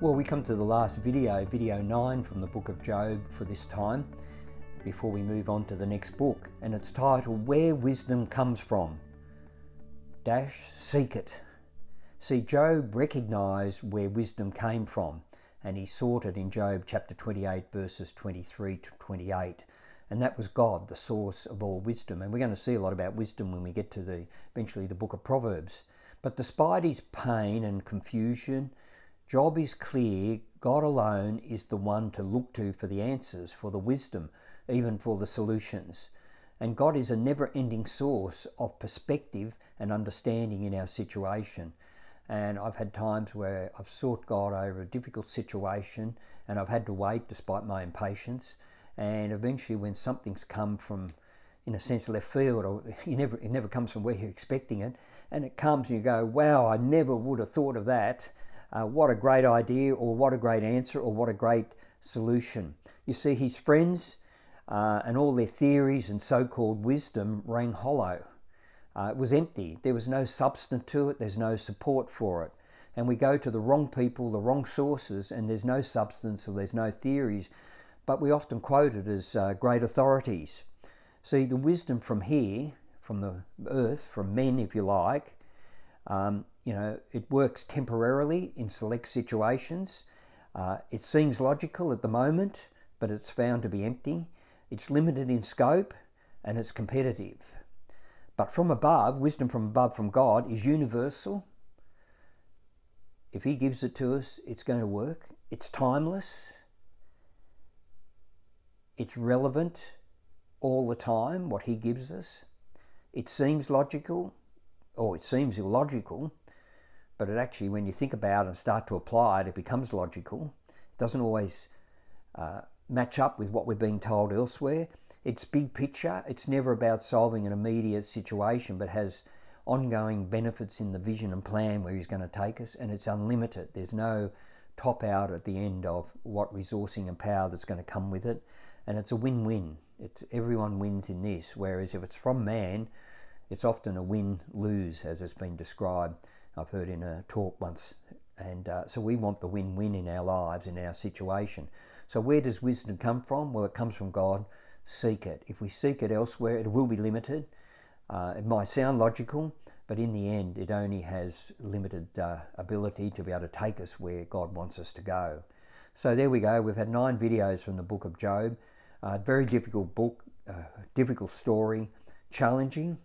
Well, we come to the last video, video 9 from the book of Job for this time, before we move on to the next book. And it's titled, Where Wisdom Comes From. Seek it. See, Job recognised where wisdom came from, and he sought it in Job chapter 28, verses 23 to 28. And that was God, the source of all wisdom. And we're going to see a lot about wisdom when we get to eventually the book of Proverbs. But despite his pain and confusion, Job is clear God alone is the one to look to for the answers, for the wisdom, even for the solutions. And God is a never-ending source of perspective and understanding in our situation. And I've had times where I've sought God over a difficult situation and I've had to wait despite my impatience. And eventually when something's come from, in a sense, left field, or it never comes from where you're expecting it, and it comes and you go, wow, I never would have thought of that. What a great idea, or what a great answer, or what a great solution. You see, his friends and all their theories and so-called wisdom rang hollow. It was empty. There was no substance to it. There's no support for it. And we go to the wrong people, the wrong sources, and there's no substance or there's no theories. But we often quote it as great authorities. See, the wisdom from here, from the earth, from men, if you like, it works temporarily in select situations. It seems logical at the moment, but it's found to be empty. It's limited in scope and it's competitive. But from above, wisdom from above from God is universal. If he gives it to us, it's going to work. It's timeless. It's relevant all the time, what he gives us. It seems logical, or it seems illogical, but it actually, when you think about it and start to apply it, it becomes logical. It doesn't always match up with what we're being told elsewhere. It's big picture. It's never about solving an immediate situation, but has ongoing benefits in the vision and plan where he's going to take us, and it's unlimited. There's no top out at the end of what resourcing and power that's going to come with it, and it's a win-win. Everyone wins in this, whereas if it's from man, it's often a win-lose, as it's been described. I've heard in a talk once. And so we want the win-win in our lives, in our situation. So where does wisdom come from? Well, it comes from God. Seek it. If we seek it elsewhere, it will be limited. It might sound logical, but in the end, it only has limited ability to be able to take us where God wants us to go. So there we go. We've had 9 videos from the book of Job. Very difficult book, difficult story, challenging.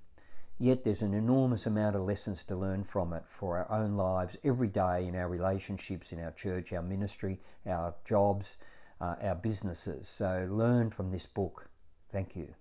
Yet there's an enormous amount of lessons to learn from it for our own lives every day, in our relationships, in our church, our ministry, our jobs, our businesses. So learn from this book. Thank you.